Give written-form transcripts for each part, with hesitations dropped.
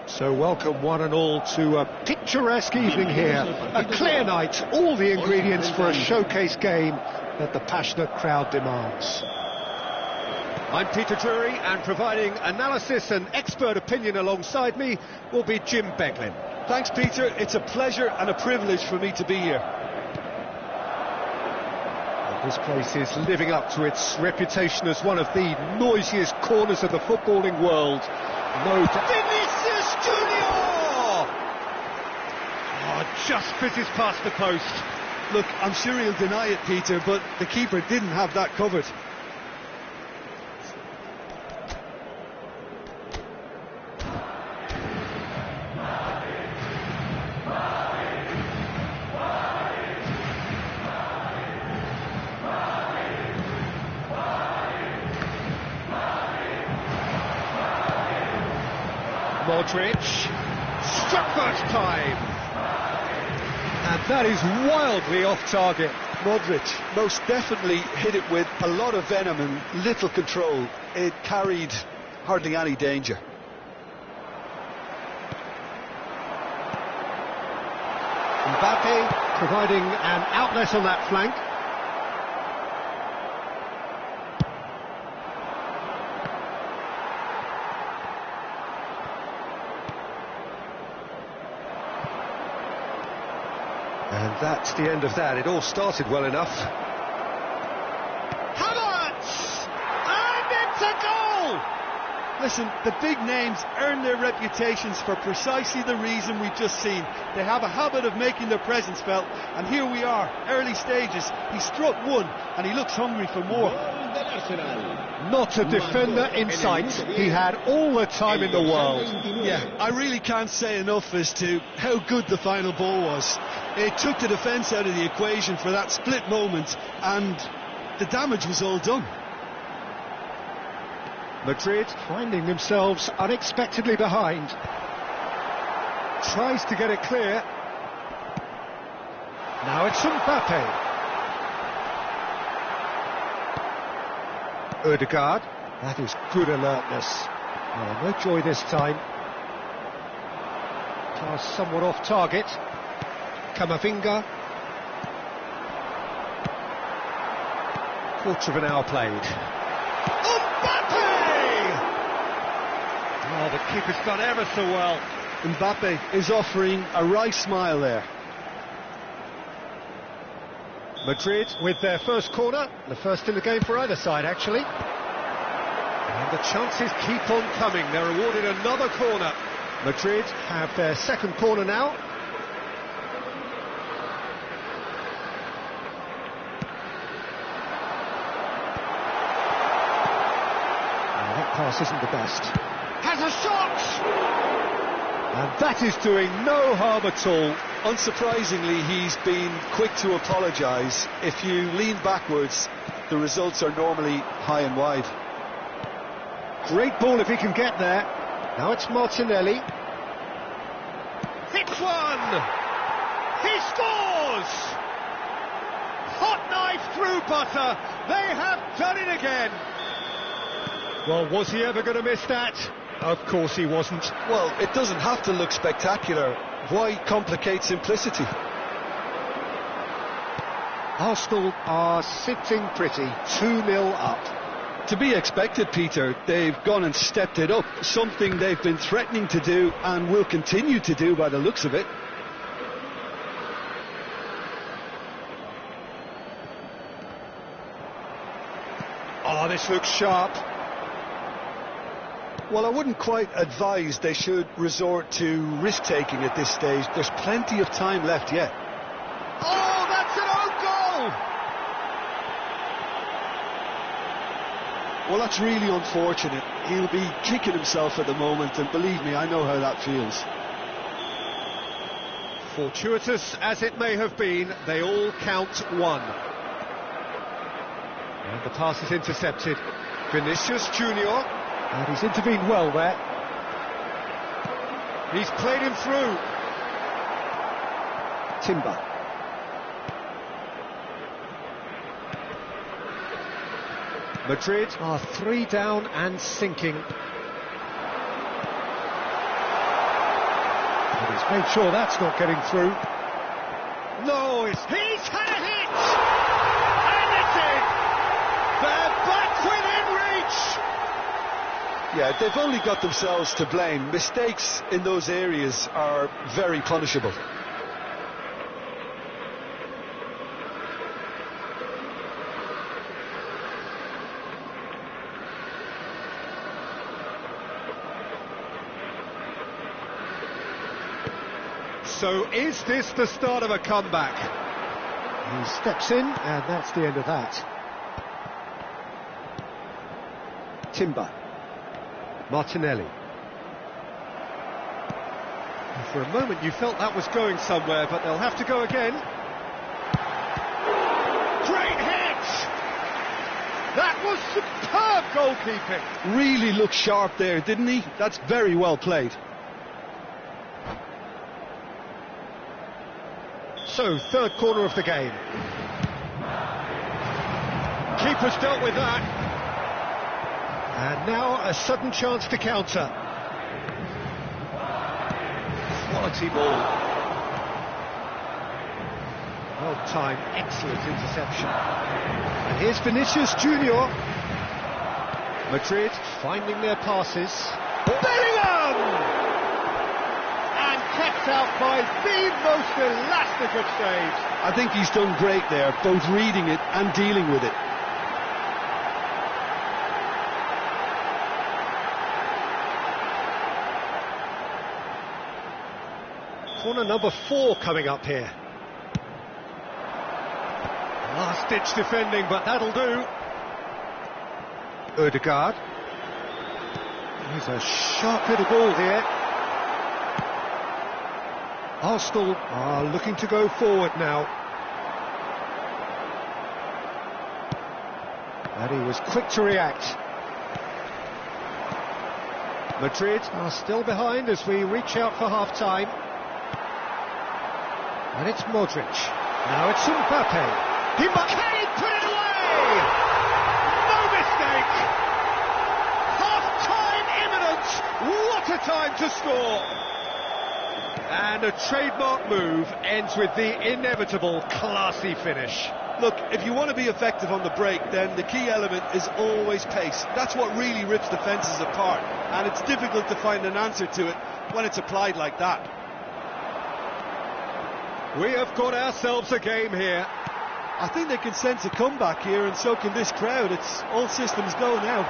So welcome one and all to a picturesque evening here, a clear night, all the ingredients for a showcase game that the passionate crowd demands. I'm Peter Drury, and providing analysis and expert opinion alongside me will be Jim Beglin. Thanks, Peter. It's a pleasure and a privilege for me to be here. This place is living up to its reputation as one of the noisiest corners of the footballing world. Vinicius Junior! Oh, just fizzes past the post. Look, I'm sure he'll deny it, Peter, but the keeper didn't have that covered. Modric, struck first time, and that is wildly off target. Modric most definitely hit it with a lot of venom and little control. It carried hardly any danger. Mbappe providing an outlet on that flank. And that's the end of that. It all started well enough. Havertz! And it's a goal! Listen, the big names earn their reputations for precisely the reason we've just seen. They have a habit of making their presence felt, and here we are, early stages. He struck one, and he looks hungry for more. Not a defender in sight. He had all the time in the world. Yeah, I really can't say enough as to how good the final ball was. It took the defence out of the equation for that split moment, and the damage was all done. Madrid finding themselves unexpectedly behind. Tries to get it clear. Now it's Mbappe. Ødegaard. That is good alertness. Oh, no joy this time. Pass somewhat off target. Camavinga. Quarter of an hour played. Mbappe! Oh, the keeper's done ever so well. Mbappe is offering a wry smile there. Madrid with their first corner, the first in the game for either side actually. And the chances keep on coming. They're awarded another corner. Madrid have their second corner now. That pass isn't the best. Has a shot! And that is doing no harm at all. Unsurprisingly, he's been quick to apologise. If you lean backwards, the results are normally high and wide. Great ball if he can get there. Now it's Martinelli. Hits one! He scores! Hot knife through butter. They have done it again. Well, was he ever going to miss that? Of course he wasn't. Well, it doesn't have to look spectacular. Why complicate simplicity? Arsenal are sitting pretty, 2-0 up. To be expected, Peter. They've gone and stepped it up, something they've been threatening to do and will continue to do by the looks of it. Oh, this looks sharp. Well, I wouldn't quite advise they should resort to risk-taking at this stage. There's plenty of time left yet. Oh, that's an own goal! Well, that's really unfortunate. He'll be kicking himself at the moment, and believe me, I know how that feels. Fortuitous as it may have been, they all count one. And the pass is intercepted. Vinicius Junior. And he's intervened well there. He's played him through. Timber. Madrid are 3 down and sinking. made sure that's not getting through. No, he's had a hit! And it's in! They're back within reach! Yeah, they've only got themselves to blame. Mistakes in those areas are very punishable. So is this the start of a comeback? He steps in, and that's the end of that. Timber. Martinelli. And for a moment you felt that was going somewhere, but they'll have to go again. Great hit! That was superb goalkeeping. Really looked sharp there, didn't he? That's very well played. So, third corner of the game. Keeper's dealt with that. And now a sudden chance to counter. Quality ball. Well timed, excellent interception. And here's Vinicius Junior. Madrid finding their passes. Bellingham! Kept out by the most elastic of saves. I think he's done great there, both reading it and dealing with it. Corner number 4 coming up here. Last-ditch defending, but that'll do. Ødegaard. Here's a sharp little ball here. Arsenal are looking to go forward now. And he was quick to react. Madrid are still behind as we reach out for half-time. And it's Modric. Now it's Mbappe. Mbappe put it away! No mistake! Half-time imminent! What a time to score! And a trademark move ends with the inevitable classy finish. Look, if you want to be effective on the break, then the key element is always pace. That's what really rips defences apart, and it's difficult to find an answer to it when it's applied like that. We have got ourselves a game here. I think they can sense a comeback here, and so can this crowd. It's all systems go now.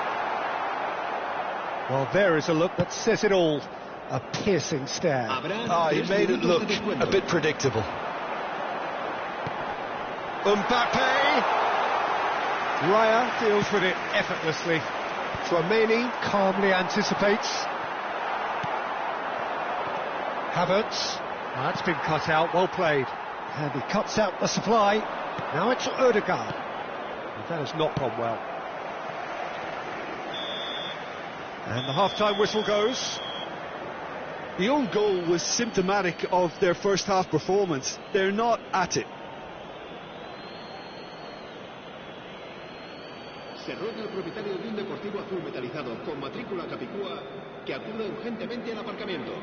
Well, there is a look that says it all. A piercing stare. He made it look a bit predictable. Mbappe! Raya deals with it effortlessly. Tchouaméni calmly anticipates. Havertz. That's been cut out, well played. And he cuts out the supply. Now it's Ødegaard. And that has not gone well. And the half-time whistle goes. The own goal was symptomatic of their first half performance. They're not at it. Se ruega al propietario de un deportivo azul metalizado con matrícula capicúa que acuda urgentemente al aparcamiento.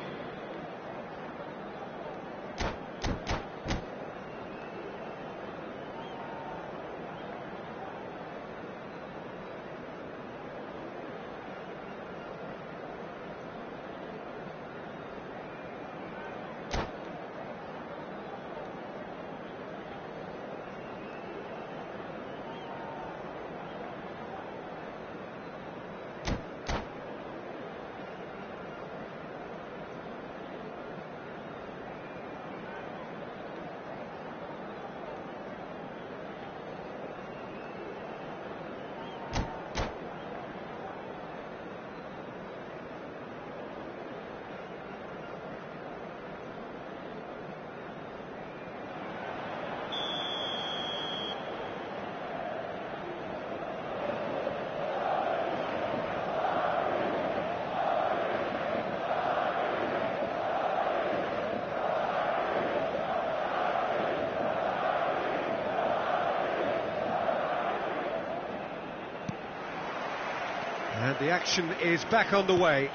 And the action is back on the way.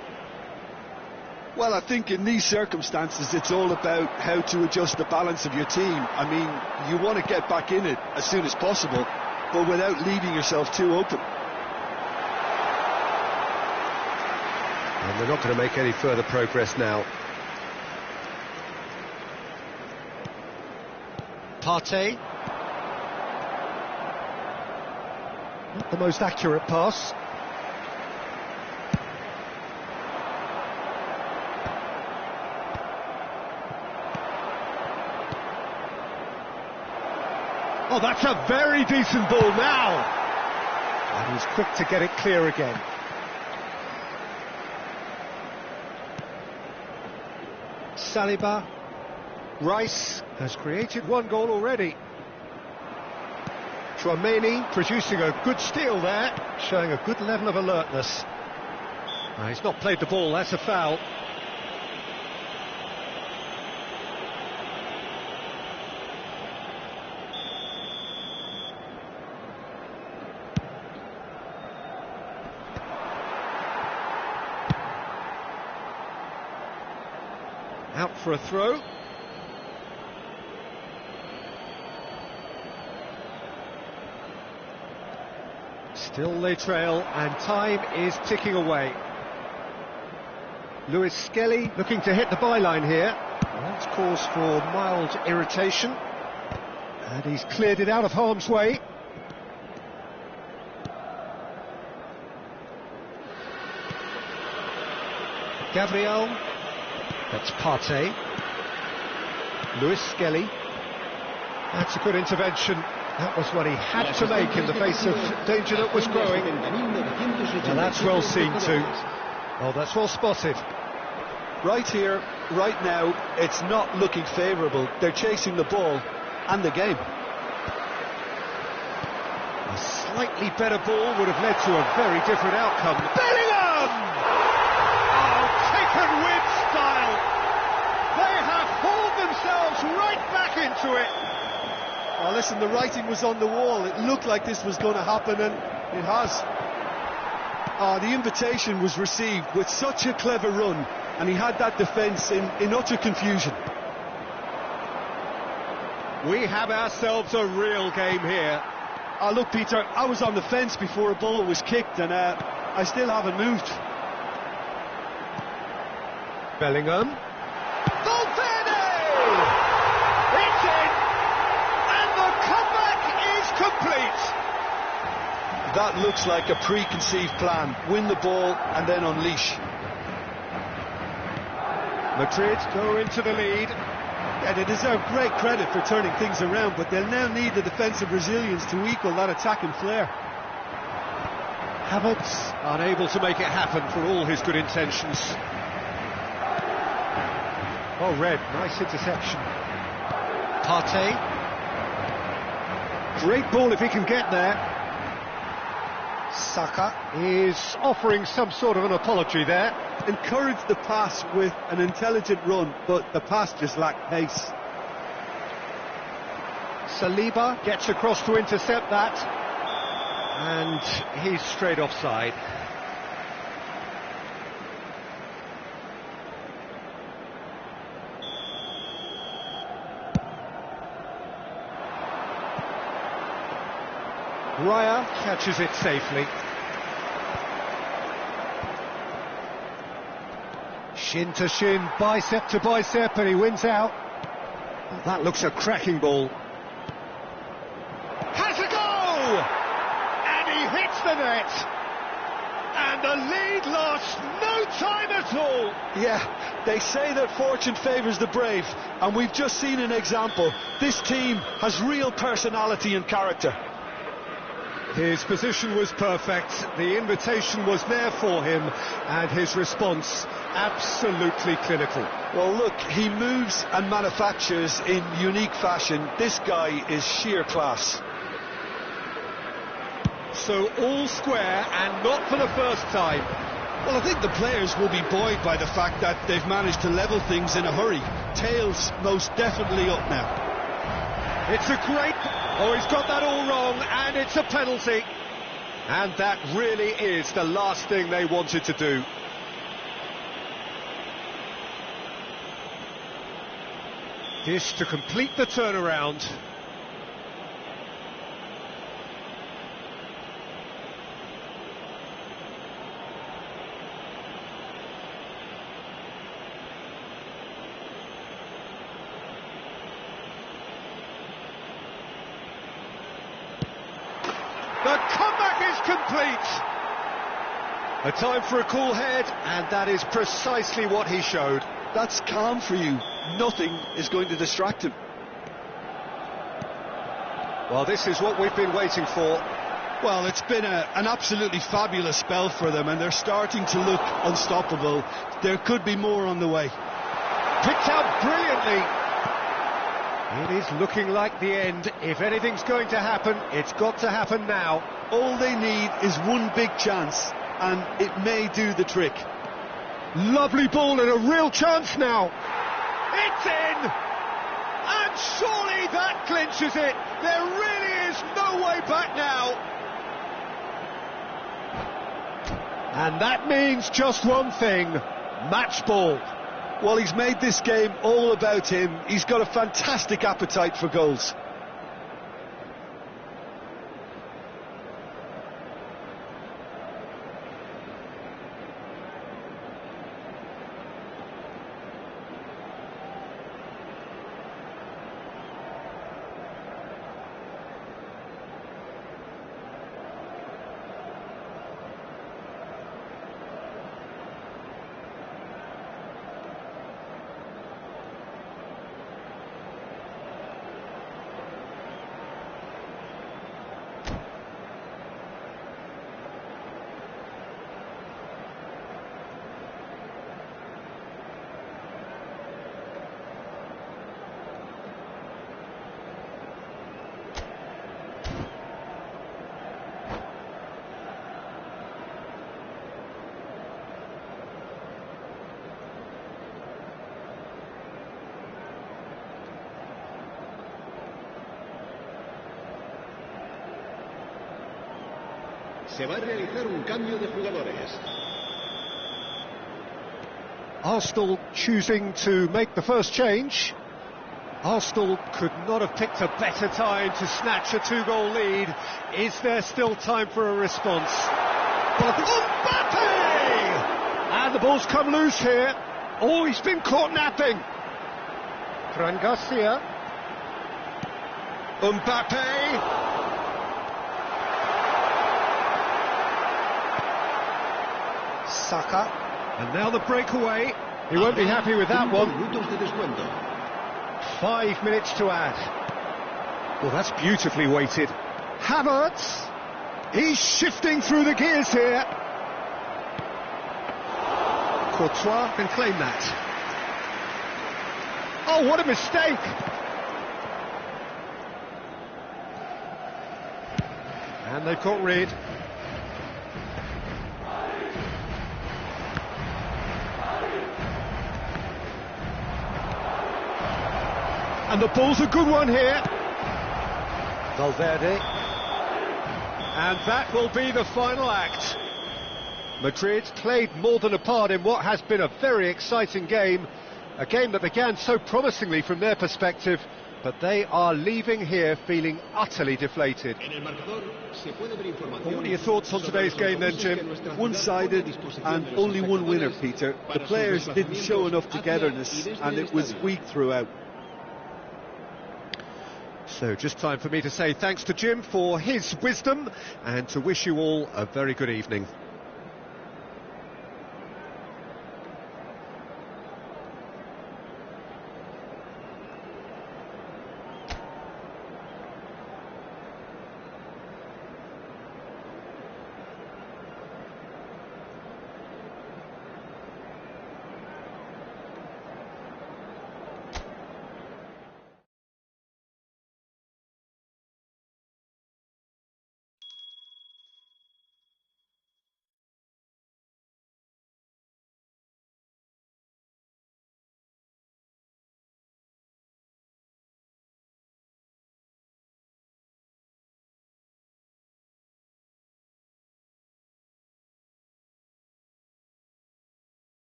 Well, I think in these circumstances it's all about how to adjust the balance of your team. I mean, you want to get back in it as soon as possible, but without leaving yourself too open. And they're not going to make any further progress now. Partey. Not the most accurate pass. Oh, that's a very decent ball now. And he's quick to get it clear again. Saliba. Rice has created one goal already. Chouameni producing a good steal there, showing a good level of alertness. He's not played the ball, that's a foul. Out for a throw. Still they trail, and time is ticking away. Lewis Skelly looking to hit the byline here. Well, that's cause for mild irritation. And he's cleared it out of harm's way. Gabriel. That's Partey. Lewis Skelly. That's a good intervention. That was what he had to make in the face of danger that was growing. And that's well seen too. Oh, that's well spotted. Right here, right now, it's not looking favourable. They're chasing the ball and the game. A slightly better ball would have led to a very different outcome. Bellingham! Oh, taken with style. They have hauled themselves right back into it. Oh, listen, the writing was on the wall. It looked like this was going to happen, and it has. The invitation was received with such a clever run, and he had that defence in utter confusion. We have ourselves a real game here. Look, Peter, I was on the fence before a ball was kicked, and I still haven't moved. Bellingham. Valverde! It's in! And the comeback is complete! That looks like a preconceived plan. Win the ball and then unleash. Madrid go into the lead. Yeah, they deserve great credit for turning things around, but they'll now need the defensive resilience to equal that attacking flair. Havertz unable to make it happen for all his good intentions. Oh, Red, nice interception. Partey. Great ball if he can get there. Saka is offering some sort of an apology there. Encouraged the pass with an intelligent run, but the pass just lacked pace. Saliba gets across to intercept that, and he's straight offside. Raya catches it safely. Shin to shin, bicep to bicep, and he wins out. Oh, that looks a cracking ball. Has a goal! And he hits the net. And the lead lasts no time at all. Yeah, they say that fortune favours the brave, and we've just seen an example. This team has real personality and character. His position was perfect, the invitation was there for him, and his response absolutely clinical. Well, look, he moves and manufactures in unique fashion. This guy is sheer class. So all square, and not for the first time. Well, I think the players will be buoyed by the fact that they've managed to level things in a hurry. Tails most definitely up now. It's a great... Oh, he's got that all wrong, and it's a penalty. And that really is the last thing they wanted to do. Kish to complete the turnaround. The comeback is complete. A time for a cool head, and that is precisely what he showed. That's calm for you. Nothing is going to distract him. Well, this is what we've been waiting for. Well, it's been an absolutely fabulous spell for them, and they're starting to look unstoppable. There could be more on the way. Picked out brilliantly. It is looking like the end. If anything's going to happen, it's got to happen now. All they need is one big chance, and it may do the trick. Lovely ball and a real chance now. It's in! And surely that clinches it. There really is no way back now. And that means just one thing. Match ball. Well, he's made this game all about him. He's got a fantastic appetite for goals. Se va a realizar un cambio de jugadores. Arsenal choosing to make the first change. Arsenal could not have picked a better time to snatch a two-goal lead. Is there still time for a response? Mbappe! And the ball's come loose here. Oh, he's been caught napping. Fran Garcia. Mbappe. Saka. And now the breakaway. He won't be happy with that one. 5 minutes to add. Well, that's beautifully weighted. Havertz. He's shifting through the gears here. Courtois can claim that. Oh, what a mistake. And they've got rid. And the ball's a good one here. Valverde. And that will be the final act. Madrid played more than a part in what has been a very exciting game. A game that began so promisingly from their perspective, but they are leaving here feeling utterly deflated. Well, what are your thoughts on today's game then, Jim? One-sided and only one winner, Peter. The players didn't show enough togetherness, and it was weak throughout. So just time for me to say thanks to Jim for his wisdom and to wish you all a very good evening.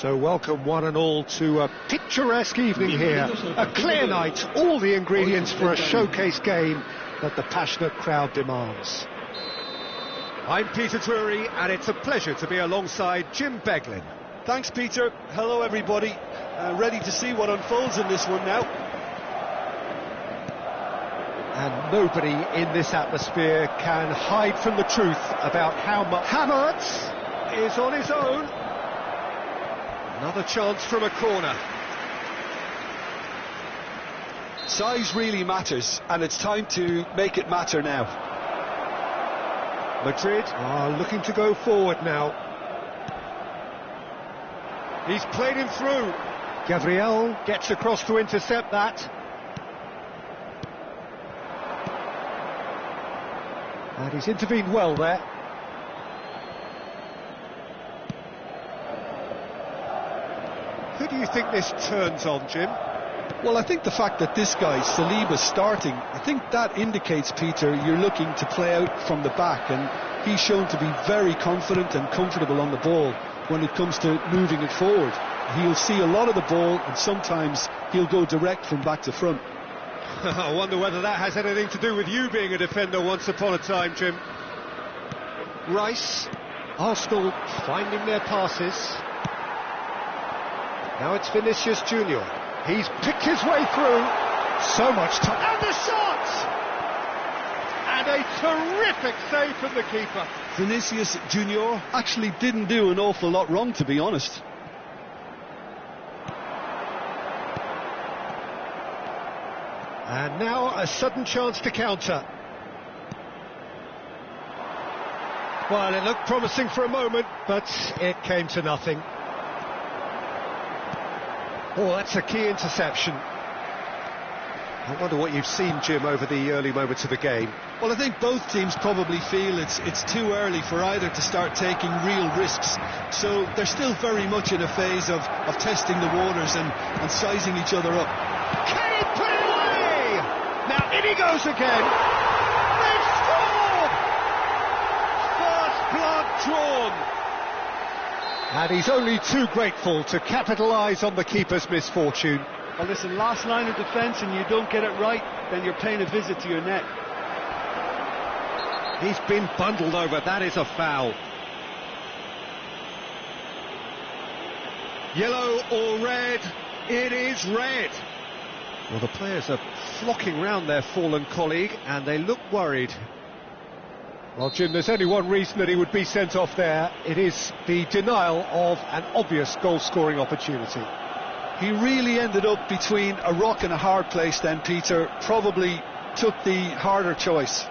So welcome one and all to a picturesque evening here, a clear night, all the ingredients for a showcase game that the passionate crowd demands. I'm Peter Drury, and it's a pleasure to be alongside Jim Beglin. Thanks, Peter. Hello, everybody. Ready to see what unfolds in this one now. And nobody in this atmosphere can hide from the truth about how much Havertz is on his own. Another chance from a corner. Size really matters, and it's time to make it matter now. Madrid are looking to go forward now. He's played him through. Gabriel gets across to intercept that. And he's intervened well there. Who do you think this turns on, Jim? Well, I think the fact that this guy, Saliba's starting, I think that indicates, Peter, you're looking to play out from the back, and he's shown to be very confident and comfortable on the ball when it comes to moving it forward. He'll see a lot of the ball, and sometimes he'll go direct from back to front. I wonder whether that has anything to do with you being a defender once upon a time, Jim. Rice, Arsenal finding their passes. Now it's Vinicius Junior. He's picked his way through. So much time. And the shot! And a terrific save from the keeper. Vinicius Junior actually didn't do an awful lot wrong, to be honest. And now a sudden chance to counter. Well, it looked promising for a moment, but it came to nothing. Oh, that's a key interception. I wonder what you've seen, Jim, over the early moments of the game. Well, I think both teams probably feel it's too early for either to start taking real risks. So they're still very much in a phase of testing the waters and sizing each other up. Can he put it away? Now in he goes again. They've scored! First blood drawn. And he's only too grateful to capitalise on the keeper's misfortune. Well, listen, last line of defence and you don't get it right, then you're paying a visit to your net. He's been bundled over, that is a foul. Yellow or red? It is red. Well, the players are flocking round their fallen colleague and they look worried. Well, Jim, there's only one reason that he would be sent off there. It is the denial of an obvious goal-scoring opportunity. He really ended up between a rock and a hard place then, Peter. Probably took the harder choice.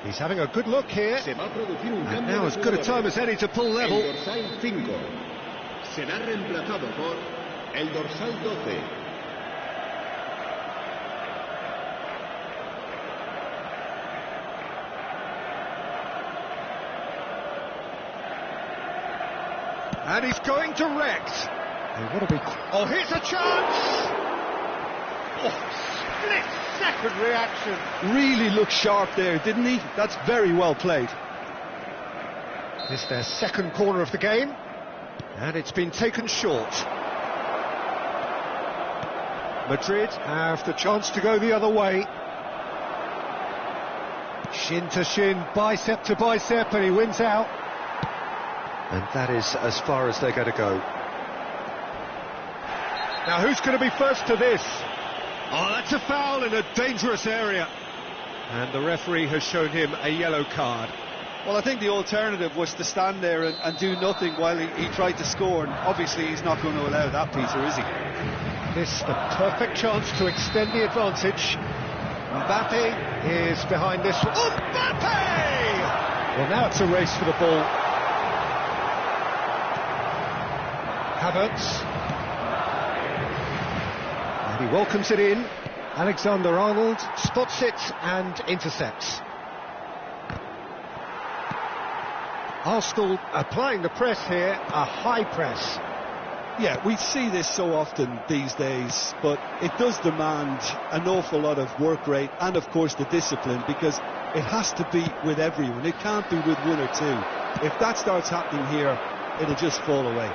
He's having a good look here. And now as good a time as any to pull level. El dorsal 5 será reemplazado por el dorsal 12. And he's going direct. Oh, here's a chance! Oh, split-second reaction. Really looked sharp there, didn't he? That's very well played. This is their second corner of the game, and it's been taken short. Madrid have the chance to go the other way. Shin to shin, bicep to bicep, and he wins out. And that is as far as they're going to go. Now who's going to be first to this? Oh, that's a foul in a dangerous area. And the referee has shown him a yellow card. Well, I think the alternative was to stand there and do nothing while he tried to score, and obviously he's not going to allow that, Peter, is he? This the perfect chance to extend the advantage. Mbappe is behind this one. Oh, Mbappe! Well, now it's a race for the ball. Havertz. And he welcomes it in. Alexander-Arnold spots it and intercepts. Arsenal applying the press here, a high press. Yeah, we see this so often these days, but it does demand an awful lot of work rate and, of course, the discipline, because it has to be with everyone. It can't be with one or two. If that starts happening here, it'll just fall away.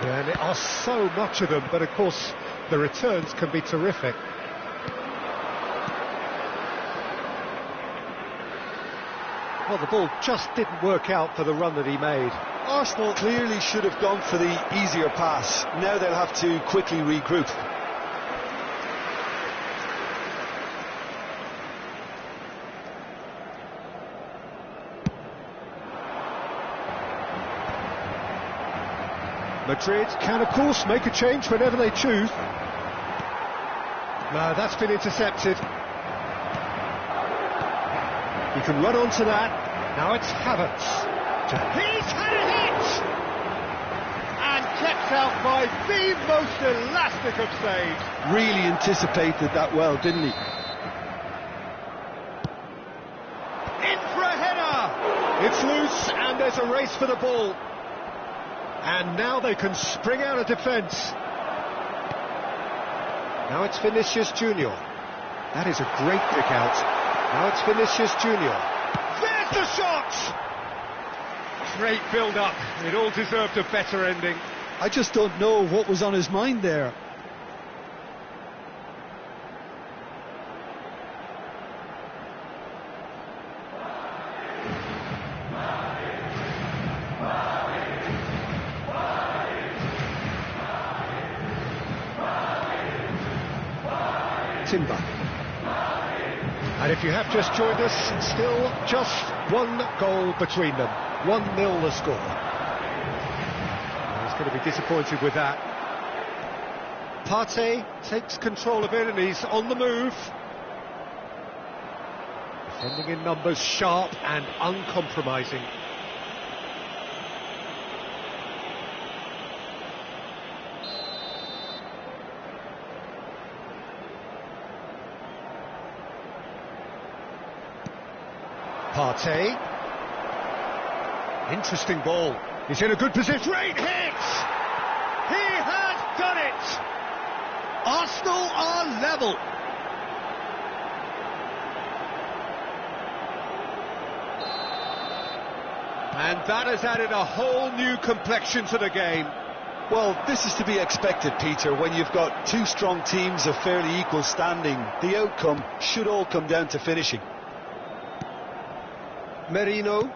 Yeah, and there are so much of them, but of course the returns can be terrific. Well, the ball just didn't work out for the run that he made. Arsenal clearly should have gone for the easier pass. Now they'll have to quickly regroup. Madrid can, of course, make a change whenever they choose. No, that's been intercepted. He can run onto that. Now it's Havertz. He's had a hit! And kept out by the most elastic of saves. Really anticipated that well, didn't he? In for a header! It's loose and there's a race for the ball. And now they can spring out of defence. Now it's Vinicius Junior. That is a great pick out. Now it's Vinicius Junior. There's the shot! Great build-up. It all deserved a better ending. I just don't know what was on his mind there. Timber. And if you have just joined us, still just one goal between them. 1-0 the score. He's going to be disappointed with that. Partey takes control of it and he's on the move. Defending in numbers, sharp and uncompromising. Partey. Interesting ball. He's in a good position. Great hit! He has done it! Arsenal are level. And that has added a whole new complexion to the game. Well, this is to be expected, Peter, when you've got two strong teams of fairly equal standing. The outcome should all come down to finishing. Merino.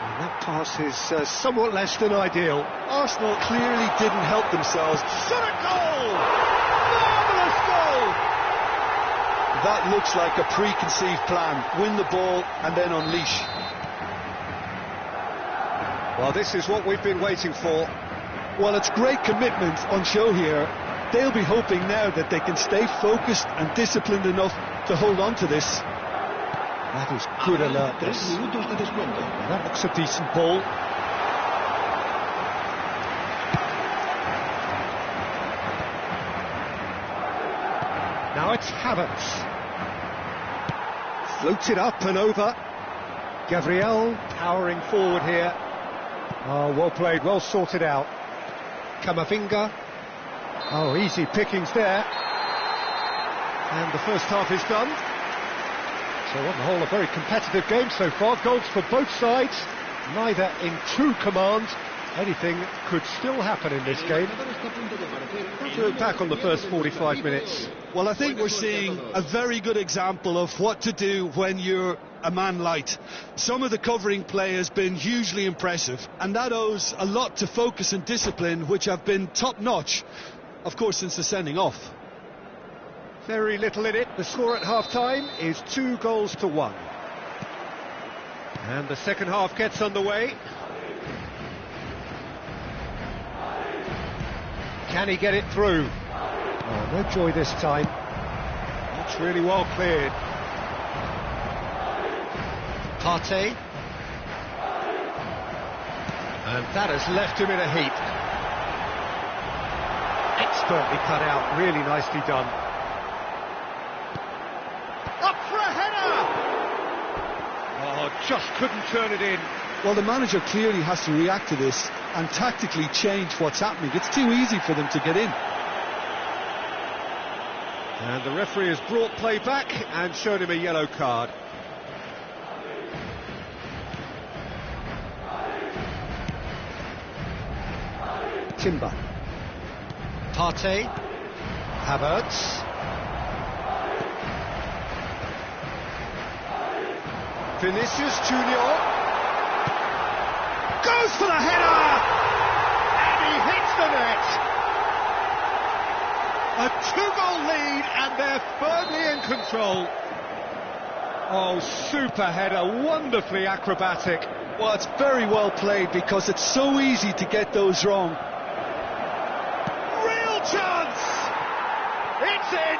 And that pass is somewhat less than ideal. Arsenal clearly didn't help themselves. Shot a goal! Marvellous goal! That looks like a preconceived plan. Win the ball and then unleash. Well, this is what we've been waiting for. Well, it's great commitment on show here. They'll be hoping now that they can stay focused and disciplined enough to hold on to this. That is good alertness. That looks a decent ball. Now it's Havertz. Floats it up and over. Gabriel powering forward here. Oh, well played, well sorted out. Camavinga. Oh, easy pickings there. And the first half is done. So on the whole, a very competitive game so far. Goals for both sides, neither in true command. Anything could still happen in this game. Let's look back on the first 45 minutes. Well, I think we're seeing a very good example of what to do when you're a man light. Some of the covering play has been hugely impressive, and that owes a lot to focus and discipline, which have been top-notch, of course, since the sending off. Very little in it. The score at half-time is 2-1. And the second half gets underway. Can he get it through? Oh, no joy this time. That's really well cleared. Partey. And that has left him in a heap. Expertly cut out, really nicely done. Up for a header! Oh, just couldn't turn it in. Well, the manager clearly has to react to this and tactically change what's happening. It's too easy for them to get in. And the referee has brought play back and shown him a yellow card. Timber. Partey. Havertz. Vinicius Junior. Goes for the header! And he hits the net! A two-goal lead and they're firmly in control. Oh, super header, wonderfully acrobatic. Well, it's very well played because it's so easy to get those wrong. Real chance! It's in!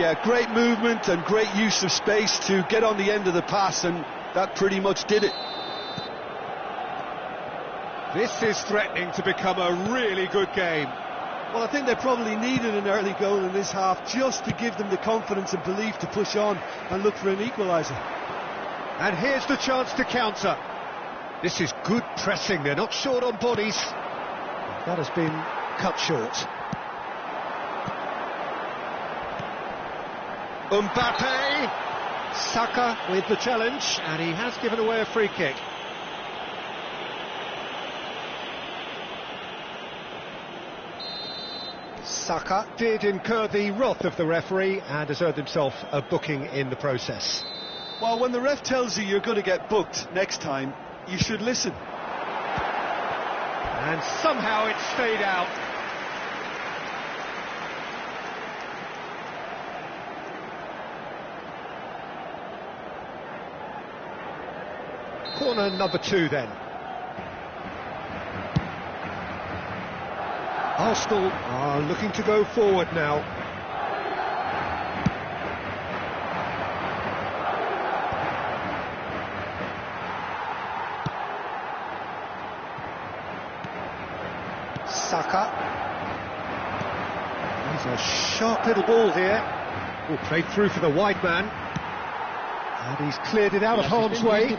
Yeah, great movement and great use of space to get on the end of the pass, and that pretty much did it. This is threatening to become a really good game. Well, I think they probably needed an early goal in this half just to give them the confidence and belief to push on and look for an equaliser. And here's the chance to counter. This is good pressing, they're not short on bodies. That has been cut short. Mbappe, Saka with the challenge, and he has given away a free kick. Saka did incur the wrath of the referee and has earned himself a booking in the process. Well, when the ref tells you you're going to get booked next time, you should listen. And somehow it stayed out. Corner number 2 then. Arsenal are looking to go forward now. Saka. He's a sharp little ball here. Oh, played through for the wide man. And he's cleared it out of harm's way.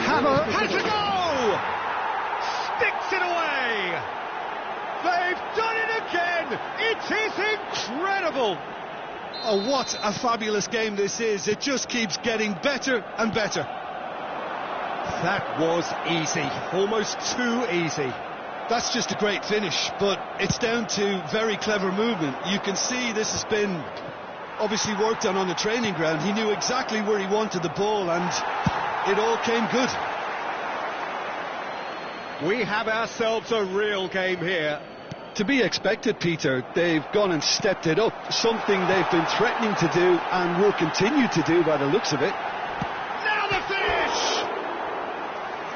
Hammer has a goal! Sticks it away! They've done it again! It is incredible! Oh, what a fabulous game this is. It just keeps getting better and better. That was easy, almost too easy. That's just a great finish, but it's down to very clever movement. You can see this has been obviously worked on the training ground. He knew exactly where he wanted the ball and it all came good. We have ourselves a real game here. To be expected, Peter. They've gone and stepped it up, something they've been threatening to do and will continue to do by the looks of it. Now the finish!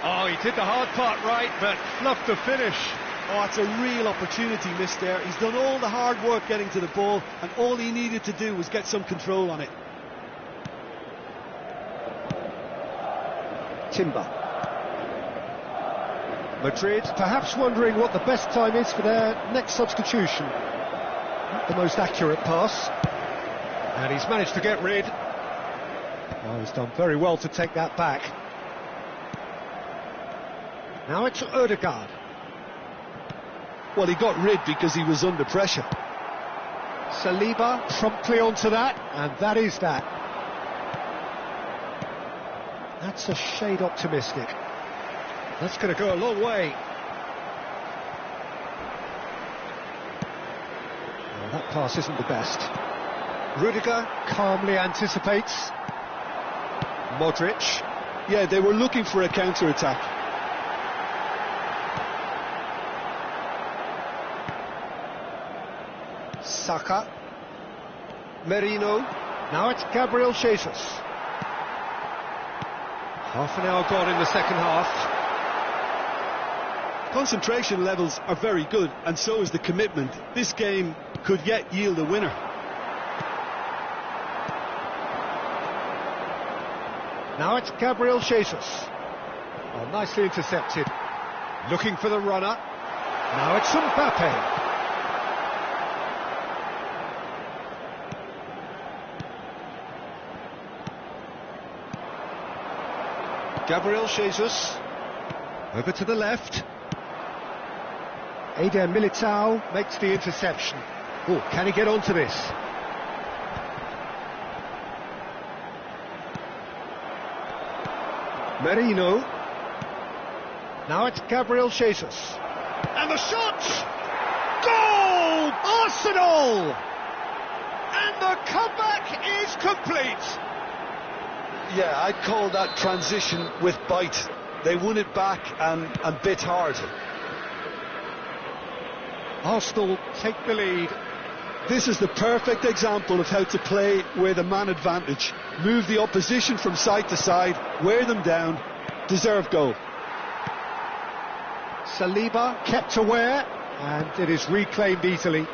Oh, he did the hard part right, but fluffed the finish. Oh, it's a real opportunity missed there. He's done all the hard work getting to the ball, and all he needed to do was get some control on it. Timber. Madrid perhaps wondering what the best time is for their next substitution. Not the most accurate pass. And he's managed to get rid. Oh, he's done very well to take that back. Now it's Odegaard. Well, he got rid because he was under pressure. Saliba promptly onto that, and that is that. That's a shade optimistic. That's going to go a long way. Well, that pass isn't the best. Rudiger calmly anticipates. Modric. Yeah, they were looking for a counter-attack. Saka. Merino. Now it's Gabriel Jesus. Half an hour gone in the second half. Concentration levels are very good, and so is the commitment. This game could yet yield a winner. Now it's Gabriel Jesus. Oh, nicely intercepted. Looking for the runner. Now it's Mbappe. Gabriel Jesus. Over to the left. Eder Militao makes the interception. Oh, can he get onto this? Merino. Now it's Gabriel Jesus. And the shot! Goal! Arsenal! And the comeback is complete. Yeah, I'd call that transition with bite. They won it back and bit hard. Arsenal take the lead. This is the perfect example of how to play with a man advantage. Move the opposition from side to side, wear them down, deserve goal. Saliba kept aware, and it is reclaimed easily.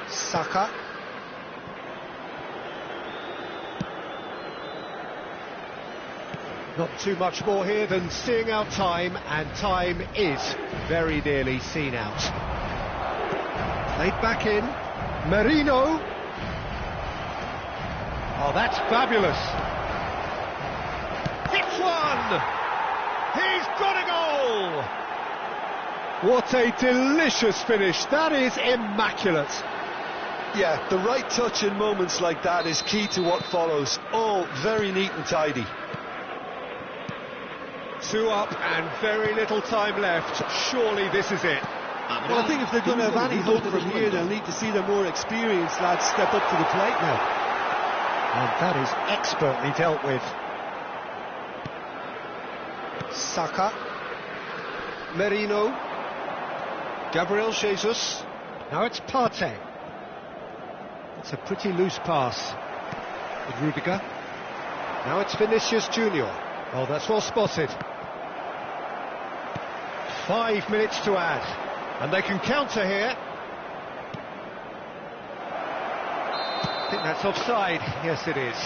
Saka. Not too much more here than seeing out time, and time is very nearly seen out. Played back in. Merino. Oh, that's fabulous. Hits one! He's got a goal! What a delicious finish. That is immaculate. Yeah, the right touch in moments like that is key to what follows. Oh, very neat and tidy. 2 up and very little time left. Surely this is it. Well, I think if they're going to have any hope from here, they'll need to see their more experienced lads step up to the plate now. And that is expertly dealt with. Saka. Merino. Gabriel Jesus. Now it's Partey. It's a pretty loose pass with Rudiger. Now it's Vinicius Junior. Oh, that's well spotted. 5 minutes to add. And they can counter here. I think that's offside. Yes, it is.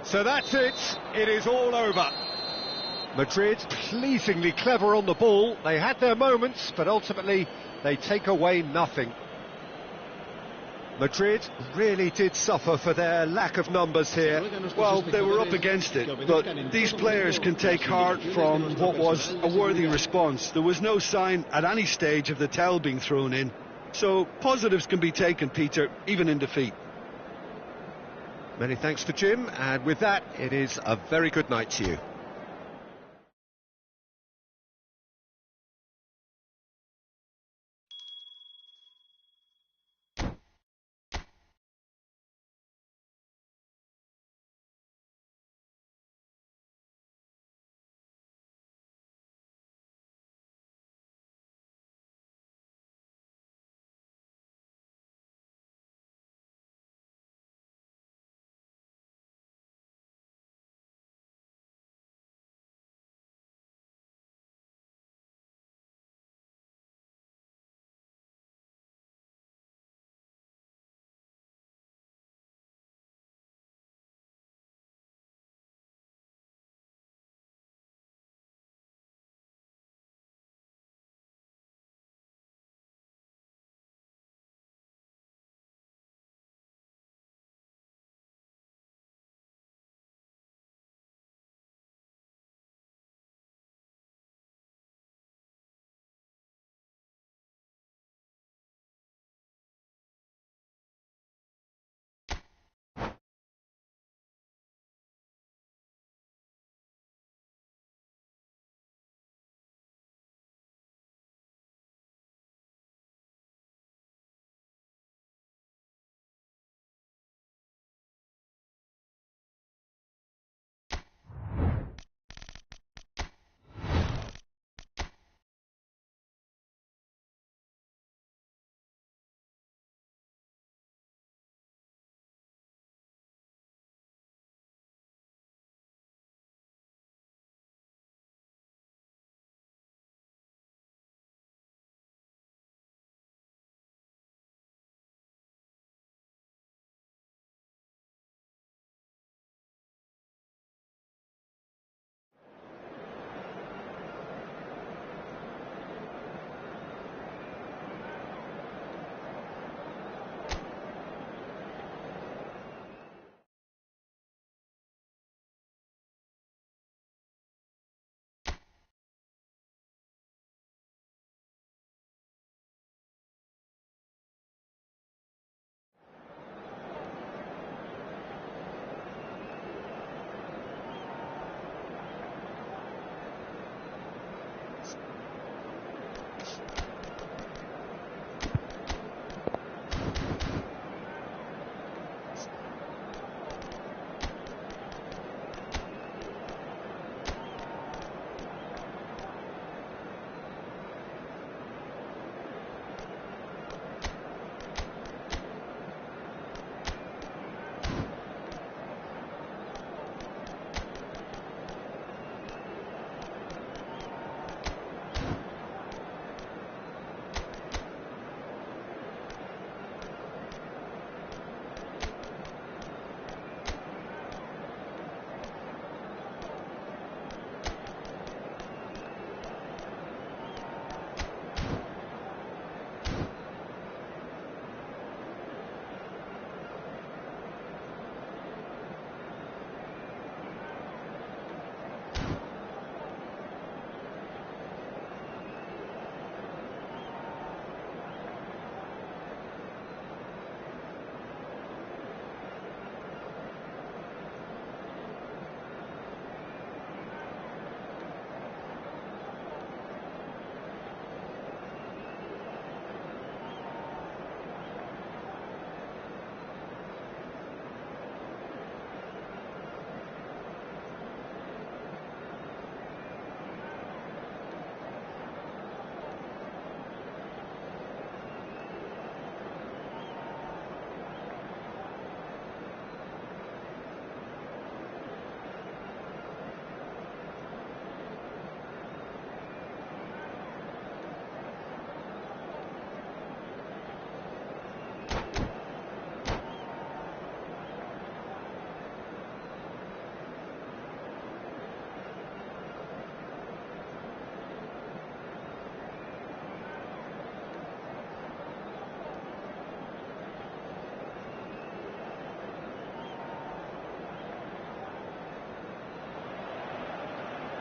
So that's it. It is all over. Madrid pleasingly clever on the ball. They had their moments, but ultimately they take away nothing. Madrid really did suffer for their lack of numbers here. Well, they were up against it, but these players can take heart from what was a worthy response. There was no sign at any stage of the towel being thrown in. So positives can be taken, Peter, even in defeat. Many thanks to Jim, and with that, it is a very good night to you.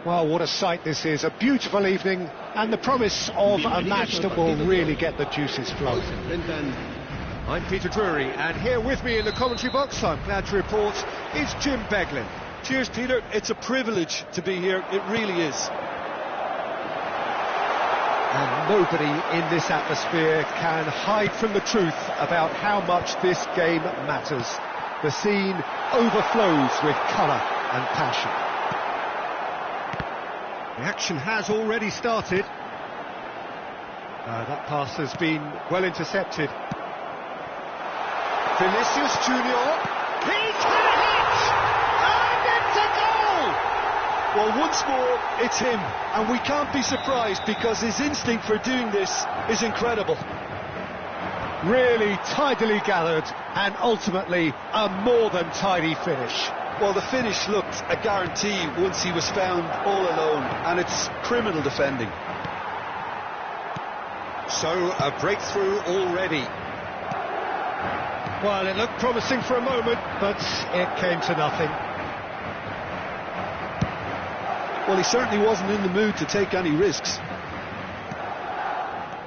Well, what a sight this is. A beautiful evening and the promise of a match that will really get the juices flowing. I'm Peter Drury, and here with me in the commentary box, I'm glad to report, is Jim Beglin. Cheers, Peter. It's a privilege to be here. It really is. And nobody in this atmosphere can hide from the truth about how much this game matters. The scene overflows with colour and passion. The action has already started. That pass has been well intercepted. Vinicius Junior. He's had a hit! And it's a goal! Well, once more, it's him. And we can't be surprised because his instinct for doing this is incredible. Really tidily gathered and ultimately a more than tidy finish. Well, the finish looked a guarantee once he was found all alone, and it's criminal defending. So, a breakthrough already. Well, it looked promising for a moment, but it came to nothing. Well, he certainly wasn't in the mood to take any risks.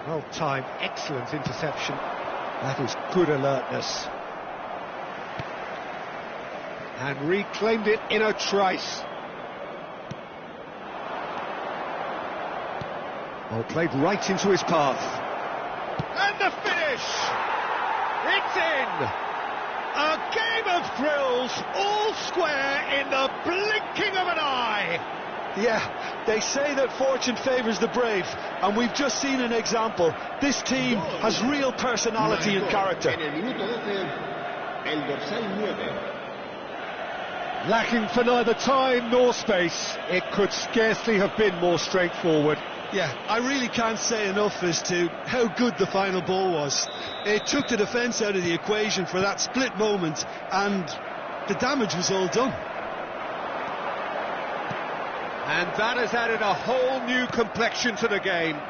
Well timed, excellent interception. That is good alertness. And reclaimed it in a trice. Well, played right into his path. And the finish! It's in! A game of thrills, all square in the blinking of an eye! Yeah, they say that fortune favours the brave, and we've just seen an example. This team has real personality and character. Lacking for neither time nor space, it could scarcely have been more straightforward. Yeah, I really can't say enough as to how good the final ball was. It took the defence out of the equation for that split moment, and the damage was all done. And that has added a whole new complexion to the game.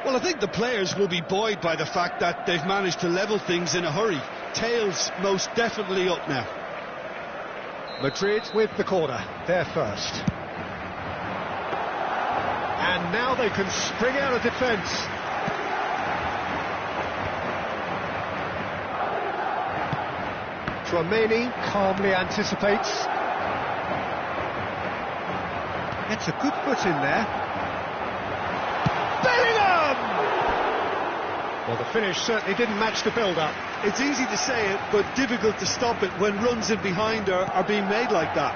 Well, I think the players will be buoyed by the fact that they've managed to level things in a hurry. Tails most definitely up now. Madrid with the corner, they're first. And now they can spring out of defence. Tchouaméni calmly anticipates. Gets a good foot in there. Bellingham! Well, the finish certainly didn't match the build-up. It's easy to say it, but difficult to stop it when runs in behind are being made like that.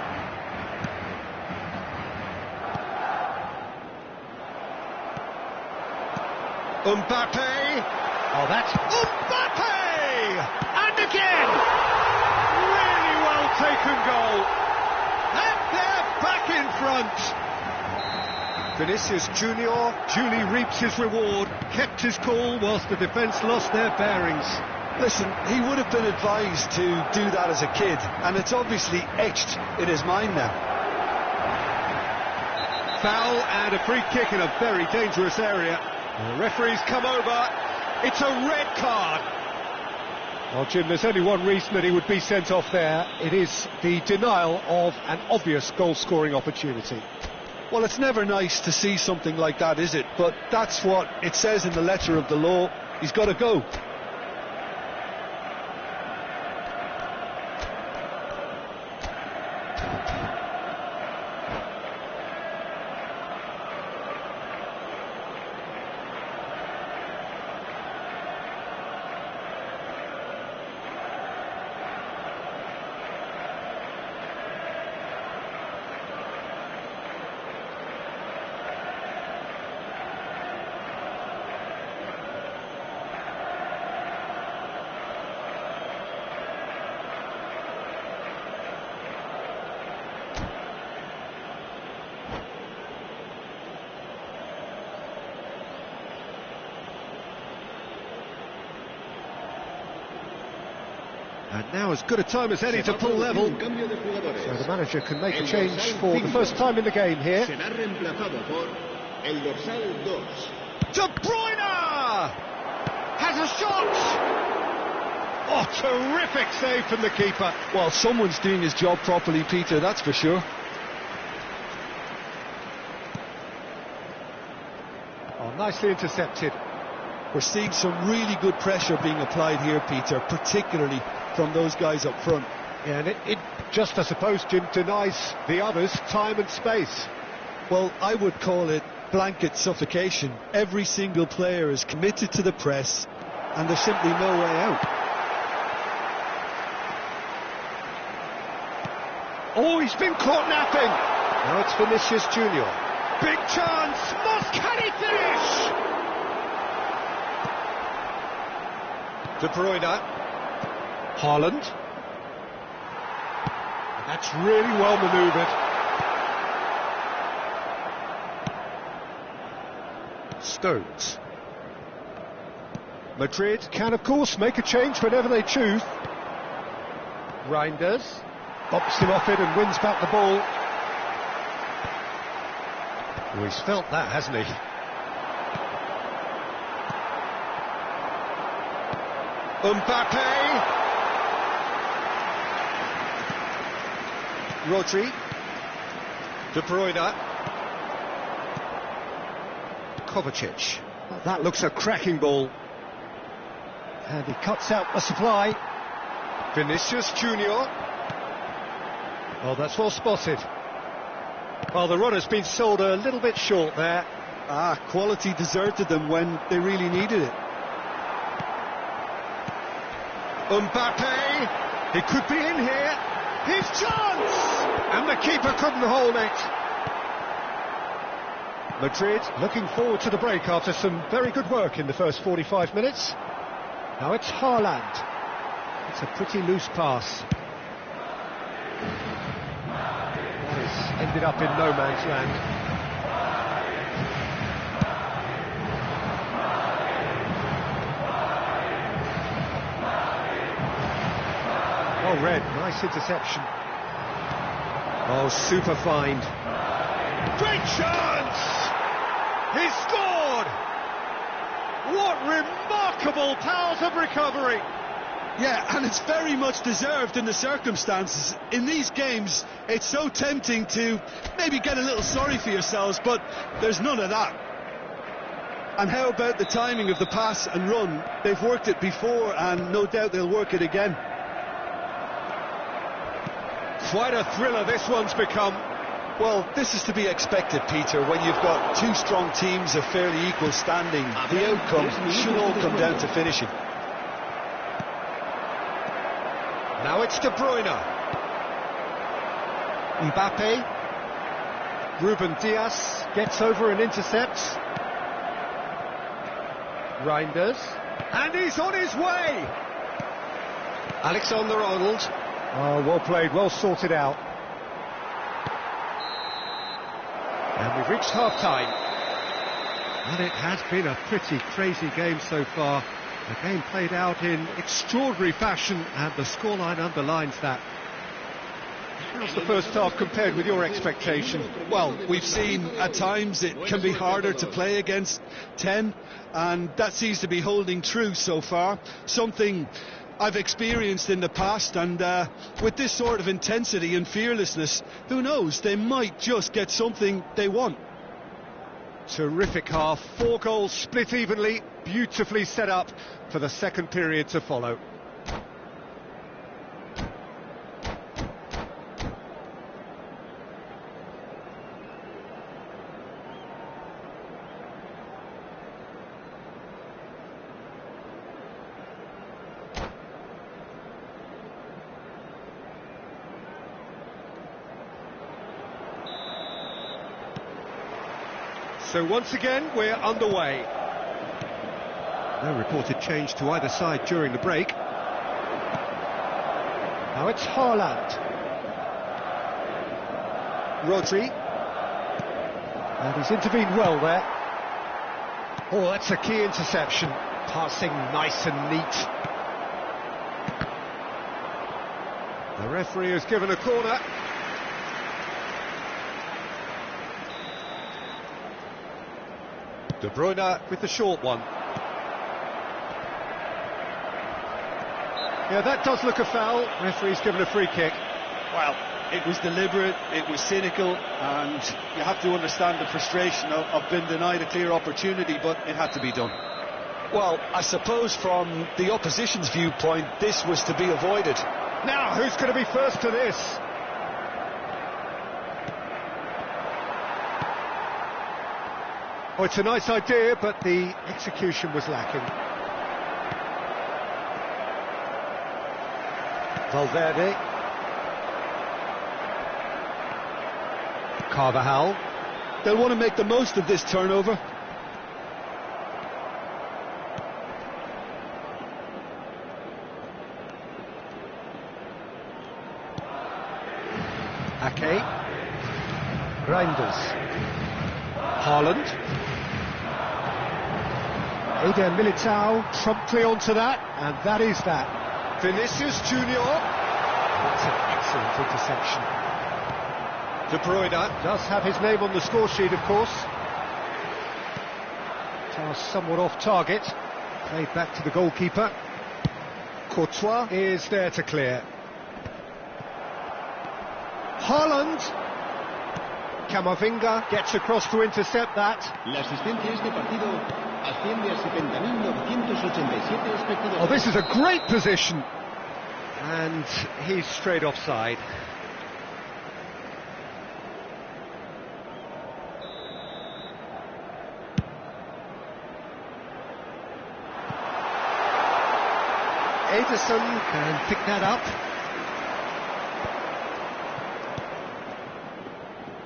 Mbappe! Oh, that's Mbappe! And again! Really well taken goal. And they're back in front. Vinicius Junior duly reaps his reward, kept his cool whilst the defence lost their bearings. Listen, he would have been advised to do that as a kid, and it's obviously etched in his mind now. Foul and a free kick in a very dangerous area. The referee's come over. It's a red card. Well, Jim, there's only one reason that he would be sent off there. It is the denial of an obvious goal-scoring opportunity. Well, it's never nice to see something like that, is it? But that's what it says in the letter of the law. He's got to go. And now as good a time as any to pull level. So the manager can make a change for the first time in the game here. De Bruyne! Has a shot! Oh, terrific save from the keeper. Well, someone's doing his job properly, Peter, that's for sure. Oh, nicely intercepted. We're seeing some really good pressure being applied here, Peter, particularly from those guys up front. Yeah, and it just, I suppose, Jim, denies the others time and space. Well, I would call it blanket suffocation. Every single player is committed to the press, and there's simply no way out. Oh, he's been caught napping. Now it's Vinicius Junior. Big chance. Can he finish? De Bruyne. Haaland. That's really well manoeuvred. Stones. Madrid can, of course, make a change whenever they choose. Reinders. Bops him off it and wins back the ball. Oh, he's felt that, hasn't he? Mbappe. Rodri. De Bruyne. Kovacic. Well, that looks a cracking ball. And he cuts out the supply. Vinicius Junior. Oh, that's well spotted. Well, the runner's been sold a little bit short there. Quality deserted them when they really needed it. Mbappe, he could be in here. His chance! And the keeper couldn't hold it. Madrid looking forward to the break after some very good work in the first 45 minutes. Now it's Haaland. It's a pretty loose pass. Ended up in no man's land. Oh, Red, nice interception. Oh, super find. Great chance! He scored! What remarkable powers of recovery! Yeah, and it's very much deserved in the circumstances. In these games, it's so tempting to maybe get a little sorry for yourselves, but there's none of that. And how about the timing of the pass and run? They've worked it before, and no doubt they'll work it again. Quite a thriller this one's become. Well, this is to be expected, Peter, when you've got two strong teams of fairly equal standing. The outcome should all come down to finishing. Now it's De Bruyne. Mbappe. Ruben Dias gets over and intercepts. Reinders. And he's on his way! Alexander-Arnold. Oh, well played, well sorted out. And we've reached half-time. And it has been a pretty crazy game so far. The game played out in extraordinary fashion, and the scoreline underlines that. How's the first half compared with your expectation? Well, we've seen at times it can be harder to play against 10, and that seems to be holding true so far. Something I've experienced in the past, and with this sort of intensity and fearlessness, who knows, they might just get something they want. Terrific half, 4 goals split evenly, beautifully set up for the second period to follow. So once again, we're underway. No reported change to either side during the break. Now it's Haaland. Rodri. And he's intervened well there. Oh, that's a key interception. Passing nice and neat. The referee has given a corner. De Bruyne with the short one. Yeah, that does look a foul. Referee's given a free kick. Well, it was deliberate, it was cynical, and you have to understand the frustration of being denied a clear opportunity, but it had to be done. Well, I suppose from the opposition's viewpoint, this was to be avoided. Now, who's going to be first to this? Oh, it's a nice idea, but the execution was lacking. Valverde. Carvajal. They'll want to make the most of this turnover. Ake. Reinders. Haaland. Eder Militao promptly onto that, and that is that. Vinicius Junior. That's an excellent interception. De Bruyne does have his name on the score sheet, of course. Pass somewhat off target. Played back to the goalkeeper. Courtois is there to clear. Haaland. Camavinga gets across to intercept that. La asistencia a este partido asciende a 70.987 espectadores. Oh, this is a great position. And he's straight offside. Ederson can pick that up.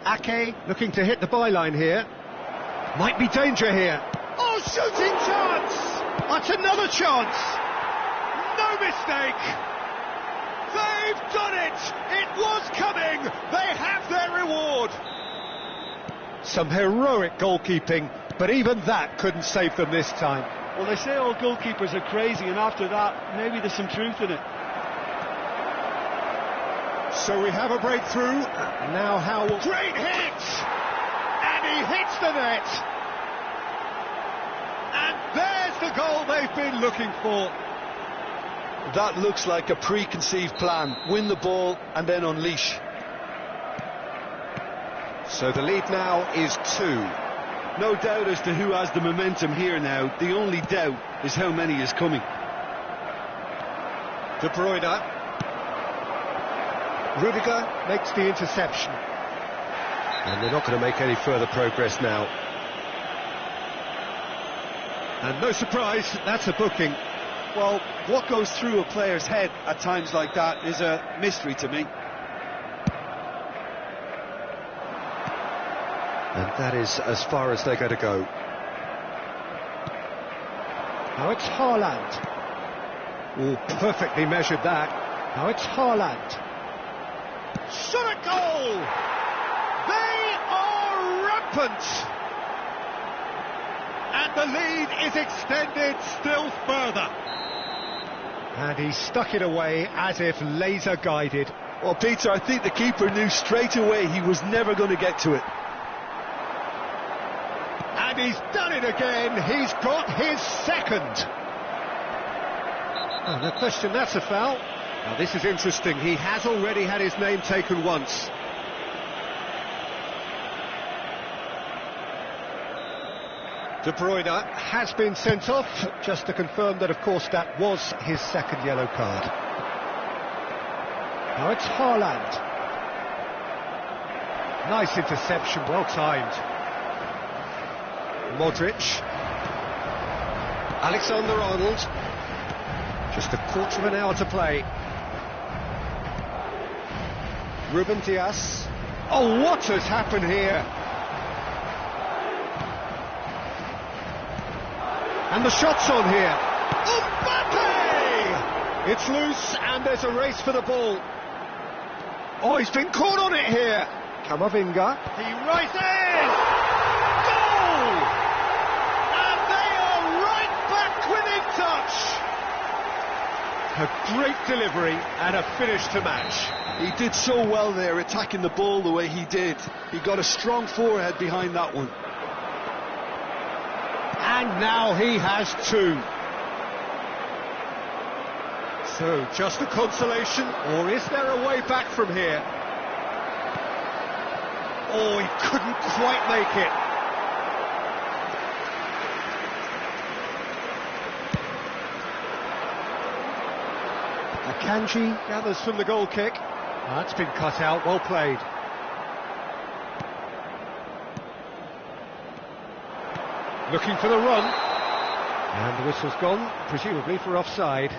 Ake looking to hit the byline here. Might be danger here. Oh, shooting chance! That's another chance! No mistake! They've done it! It was coming! They have their reward! Some heroic goalkeeping, but even that couldn't save them this time. Well, they say all goalkeepers are crazy, and after that, maybe there's some truth in it. So we have a breakthrough. Now Howell. Great hit! And he hits the net! And there's the goal they've been looking for. That looks like a preconceived plan. Win the ball and then unleash. So the lead now is 2. No doubt as to who has the momentum here now. The only doubt is how many is coming. De Bruyne. Rudiger makes the interception. And they're not going to make any further progress now. And no surprise, that's a booking. Well, what goes through a player's head at times like that is a mystery to me. And that is as far as they're going to go. Now it's Haaland. Oh, perfectly measured that. Now it's Haaland. Shot a goal! They are rampant! And the lead is extended still further. And he stuck it away as if laser guided. Well, Peter, I think the keeper knew straight away he was never going to get to it. And he's done it again. He's got his second. Oh, no question, that's a foul. Now this is interesting. He has already had his name taken once. De Bruyne has been sent off, just to confirm that, of course, that was his second yellow card. Now it's Haaland. Nice interception, well timed. Modric. Alexander-Arnold. Just a quarter of an hour to play. Ruben Dias. Oh, what has happened here? And the shot's on here. Mbappe! It's loose and there's a race for the ball. Oh, he's been caught on it here. Camavinga. He rises! Goal! And they are right back within touch. A great delivery and a finish to match. He did so well there, attacking the ball the way he did. He got a strong forehead behind that one. And now he has 2. So, just a consolation, or is there a way back from here? Oh, he couldn't quite make it. Akanji gathers from the goal kick. That's been cut out, well played. Looking for the run. And the whistle's gone, presumably for offside.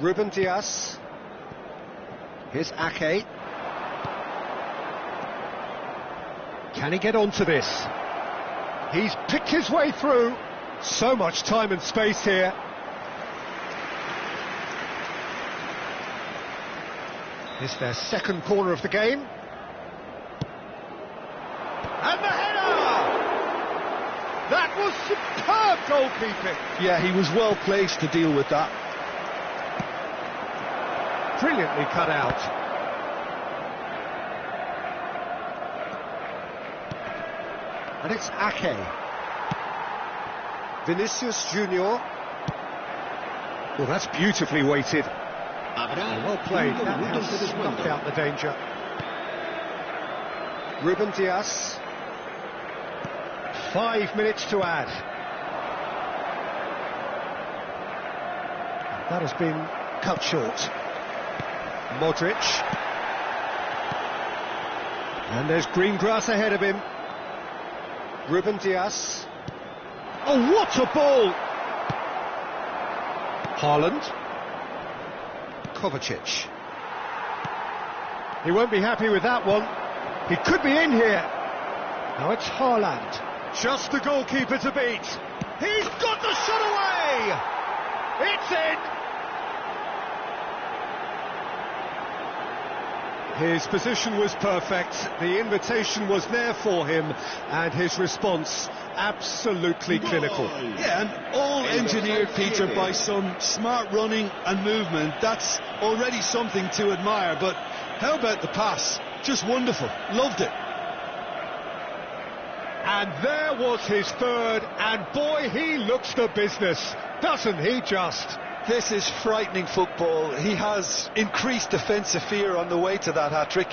Ruben Dias. Here's Ake. Can he get onto this? He's picked his way through. So much time and space here. It's their second corner of the game. And the header! That was superb goalkeeping. Yeah, he was well placed to deal with that. Brilliantly cut out. And it's Ake. Vinicius Junior. Well, that's beautifully weighted. Well played. That has snuffed out the danger. Ruben Dias. 5 minutes to add. That has been cut short. Modric. And there's green grass ahead of him. Ruben Dias. Oh, what a ball! Haaland. Kovacic. He won't be happy with that one. He could be in here. Now it's Haaland. Just the goalkeeper to beat. He's got the shot away! It's in! His position was perfect, the invitation was there for him, and his response absolutely clinical. Yeah, and all engineered, Peter, by some smart running and movement. That's already something to admire, but how about the pass? Just wonderful, loved it. And there was his third, and boy, he looks the business, doesn't he just? This is frightening football. He has increased defensive fear on the way to that hat-trick.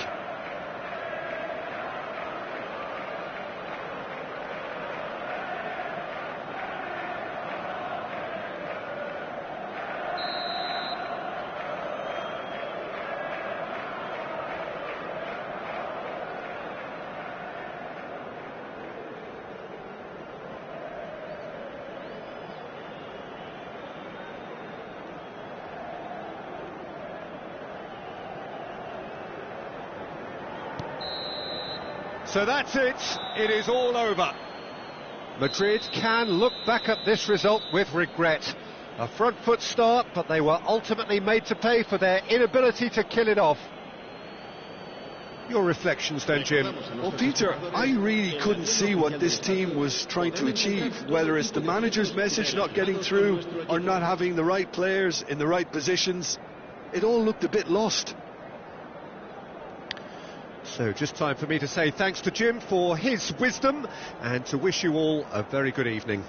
So that's it, it is all over. Madrid can look back at this result with regret. A front foot start, but they were ultimately made to pay for their inability to kill it off. Your reflections then, Jim? Well, Peter, I really couldn't see what this team was trying to achieve, whether it's the manager's message not getting through or not having the right players in the right positions. It all looked a bit lost. So just time for me to say thanks to Jim for his wisdom and to wish you all a very good evening.